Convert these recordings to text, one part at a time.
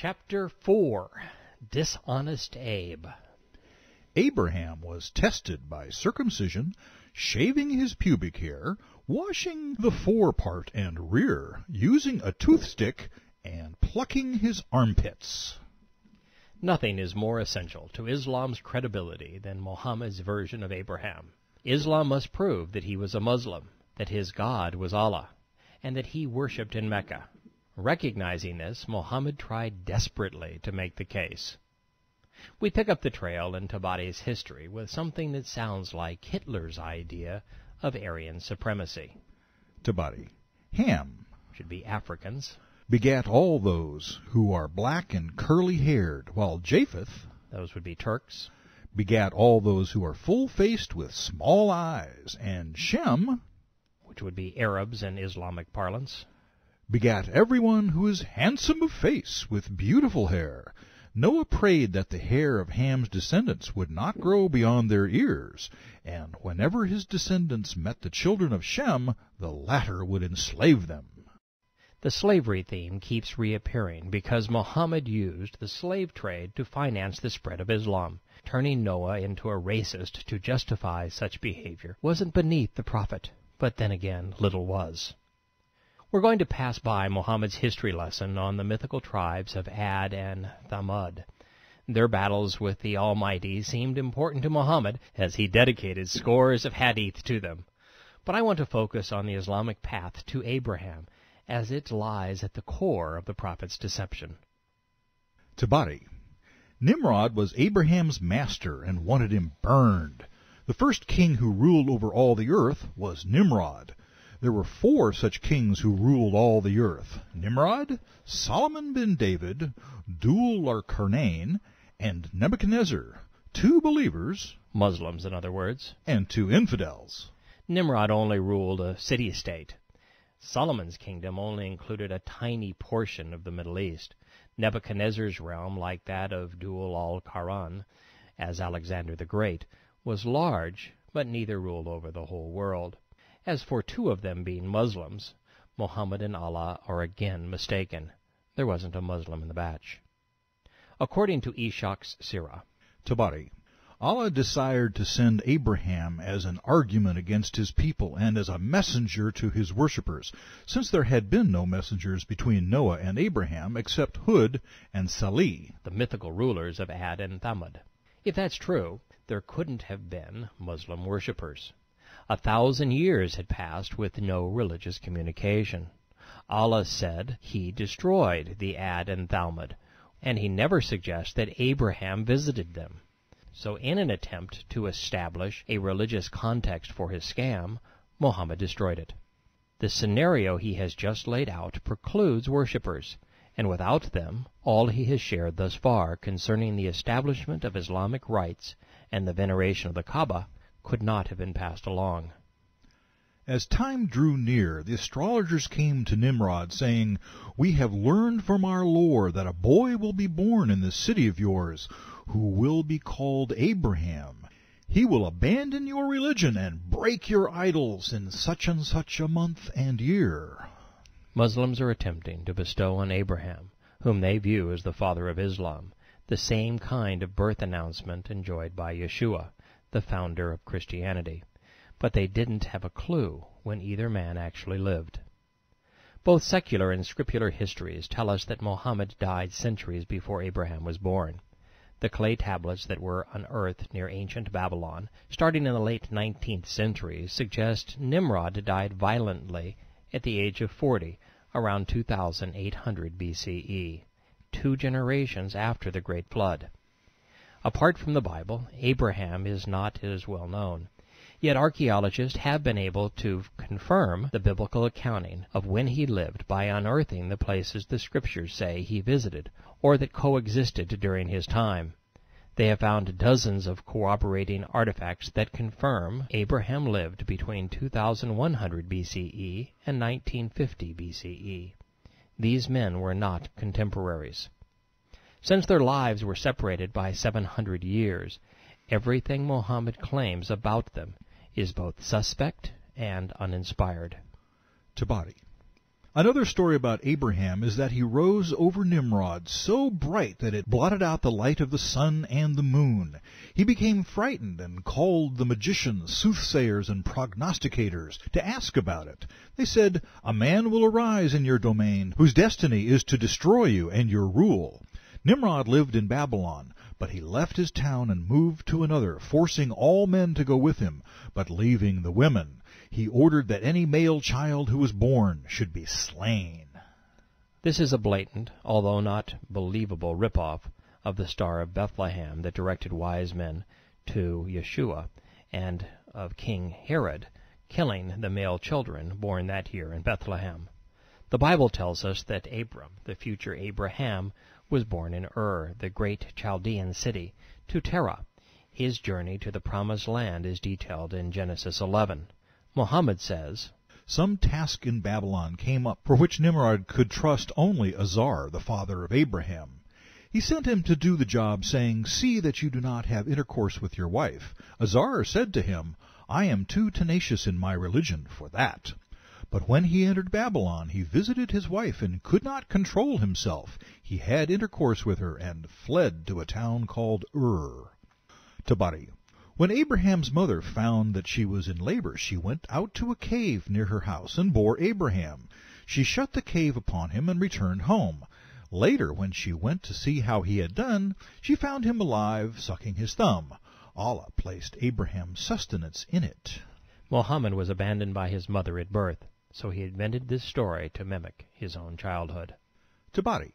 Chapter 4. Dishonest Abe. Abraham was tested by circumcision, shaving his pubic hair, washing the forepart and rear, using a toothstick, and plucking his armpits. Nothing is more essential to Islam's credibility than Muhammad's version of Abraham. Islam must prove that he was a Muslim, that his God was Allah, and that he worshipped in Mecca. Recognizing this, Muhammad tried desperately to make the case. We pick up the trail in Tabari's history with something that sounds like Hitler's idea of Aryan supremacy. Tabari. Ham Should be Africans. begat all those who are black and curly-haired, while Japheth, Those would be Turks. begat all those who are full-faced with small eyes, and Shem Which would be Arabs in Islamic parlance. begat everyone who is handsome of face, with beautiful hair. Noah prayed that the hair of Ham's descendants would not grow beyond their ears, and whenever his descendants met the children of Shem, the latter would enslave them. The slavery theme keeps reappearing because Muhammad used the slave trade to finance the spread of Islam. Turning Noah into a racist to justify such behavior wasn't beneath the prophet, but then again, little was. We're going to pass by Muhammad's history lesson on the mythical tribes of Ad and Thamud. Their battles with the Almighty seemed important to Muhammad as he dedicated scores of hadith to them. But I want to focus on the Islamic path to Abraham, as it lies at the core of the prophet's deception. Tabari. Nimrod was Abraham's master and wanted him burned. The first king who ruled over all the earth was Nimrod. There were 4 such kings who ruled all the earth: Nimrod, Solomon bin David, Dul-Qarnayn, and Nebuchadnezzar, 2 believers, Muslims, in other words. and 2 infidels. Nimrod only ruled a city-state. Solomon's kingdom only included a tiny portion of the Middle East. Nebuchadnezzar's realm, like that of Dul-Qarnayn, as Alexander the Great, was large, but neither ruled over the whole world. As for 2 of them being Muslims, Muhammad and Allah are again mistaken. There wasn't a Muslim in the batch. According to Ishaq's Sirah, Tabari. Allah desired to send Abraham as an argument against his people and as a messenger to his worshippers, since there had been no messengers between Noah and Abraham except Hud and Salih. the mythical rulers of Ad and Thamud. If that's true, there couldn't have been Muslim worshippers. 1,000 years had passed with no religious communication. Allah said he destroyed the Ad and Thamud, and he never suggests that Abraham visited them. So in an attempt to establish a religious context for his scam, Muhammad destroyed it. The scenario he has just laid out precludes worshippers, and without them, all he has shared thus far concerning the establishment of Islamic rites and the veneration of the Kaaba could not have been passed along. As time drew near, the astrologers came to Nimrod, saying, "We have learned from our Lord that a boy will be born in this city of yours, who will be called Abraham. He will abandon your religion and break your idols in such and such a month and year." Muslims are attempting to bestow on Abraham, whom they view as the father of Islam, the same kind of birth announcement enjoyed by Yeshua, the founder of Christianity. But they didn't have a clue when either man actually lived. Both secular and scriptural histories tell us that Muhammad died centuries before Abraham was born. The clay tablets that were unearthed near ancient Babylon, starting in the late 19th century, suggest Nimrod died violently at the age of 40, around 2800 BCE, 2 generations after the Great Flood. Apart from the Bible, Abraham is not as well known. Yet archaeologists have been able to confirm the biblical accounting of when he lived by unearthing the places the scriptures say he visited, or that coexisted during his time. They have found dozens of corroborating artifacts that confirm Abraham lived between 2100 BCE and 1950 BCE. These men were not contemporaries. Since their lives were separated by 700 years, everything Muhammad claims about them is both suspect and uninspired. Tabari. Another story about Abraham is that he rose over Nimrod so bright that it blotted out the light of the sun and the moon. He became frightened and called the magicians, soothsayers, and prognosticators to ask about it. They said, "A man will arise in your domain, whose destiny is to destroy you and your rule." Nimrod lived in Babylon, but he left his town and moved to another, forcing all men to go with him, but leaving the women. He ordered that any male child who was born should be slain. This is a blatant, although not believable, ripoff of the Star of Bethlehem that directed wise men to Yeshua, and of King Herod killing the male children born that year in Bethlehem. The Bible tells us that Abram, the future Abraham, was born in Ur, the great Chaldean city, to Terah. His journey to the Promised Land is detailed in Genesis 11. Muhammad says, "Some task in Babylon came up for which Nimrod could trust only Azar, the father of Abraham. He sent him to do the job, saying, 'See that you do not have intercourse with your wife.' Azar said to him, 'I am too tenacious in my religion for that.' But when he entered Babylon, he visited his wife and could not control himself. He had intercourse with her and fled to a town called Ur." Tabari. When Abraham's mother found that she was in labor, she went out to a cave near her house and bore Abraham. She shut the cave upon him and returned home. Later, when she went to see how he had done, she found him alive, sucking his thumb. Allah placed Abraham's sustenance in it. Muhammad was abandoned by his mother at birth, so he invented this story to mimic his own childhood. Tabari.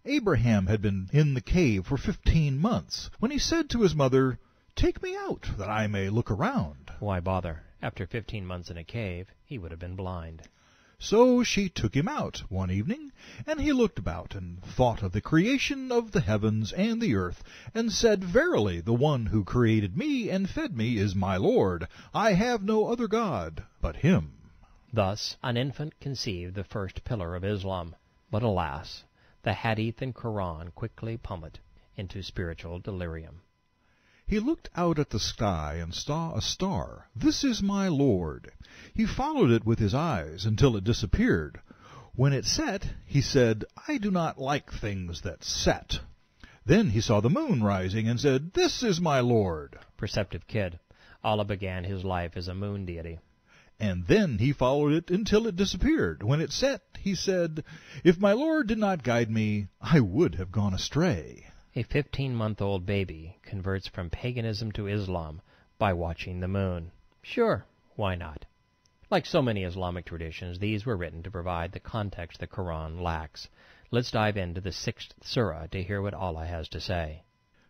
Abraham had been in the cave for 15 months. When he said to his mother, "Take me out, that I may look around." Why bother? After 15 months in a cave, he would have been blind. So she took him out one evening, and he looked about, and thought of the creation of the heavens and the earth, and said, "Verily, the one who created me and fed me is my Lord. I have no other God but him." Thus, an infant conceived the first pillar of Islam. But alas, the Hadith and Quran quickly plummet into spiritual delirium. He looked out at the sky and saw a star. "This is my Lord." He followed it with his eyes until it disappeared. When it set, he said, "I do not like things that set." Then he saw the moon rising and said, "This is my Lord." Perceptive kid. Allah began his life as a moon deity. And then he followed it until it disappeared. When it set, he said, "If my Lord did not guide me, I would have gone astray." A 15-month-old baby converts from paganism to Islam by watching the moon. Sure, why not? Like so many Islamic traditions, these were written to provide the context the Quran lacks. Let's dive into the 6th surah to hear what Allah has to say.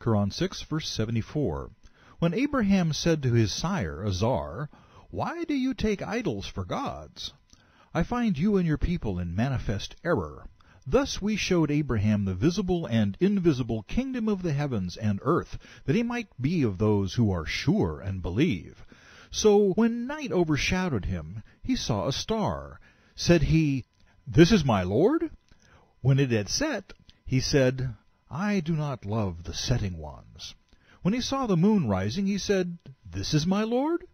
Quran 6, verse 74. When Abraham said to his sire, Azar, "Why do you take idols for gods? I find you and your people in manifest error." Thus we showed Abraham the visible and invisible kingdom of the heavens and earth, that he might be of those who are sure and believe. So when night overshadowed him, he saw a star. Said he, "This is my Lord?" When it had set, he said, "I do not love the setting ones." When he saw the moon rising, he said, "This is my Lord?"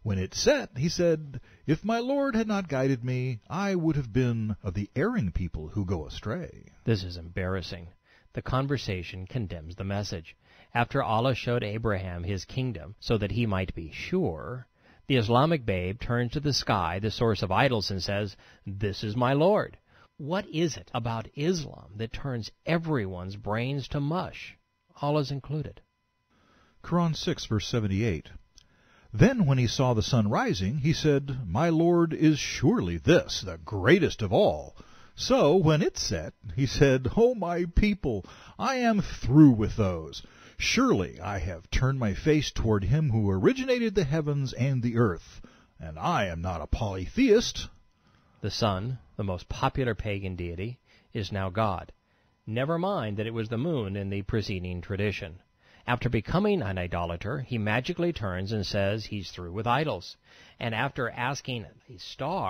When it set, he said, "If my Lord had not guided me, I would have been of the erring people who go astray." This is embarrassing. The conversation condemns the message. After Allah showed Abraham his kingdom so that he might be sure, the Islamic babe turns to the sky, the source of idols, and says, "This is my Lord." What is it about Islam that turns everyone's brains to mush, Allah's included? Quran 6, verse 78. Then when he saw the sun rising, he said, "My Lord is surely this, the greatest of all." So when it set, he said, "O my people, I am through with those. Surely I have turned my face toward him who originated the heavens and the earth, and I am not a polytheist." The sun, the most popular pagan deity, is now God. Never mind that it was the moon in the preceding tradition. After becoming an idolater, he magically turns and says he's through with idols. And after asking a star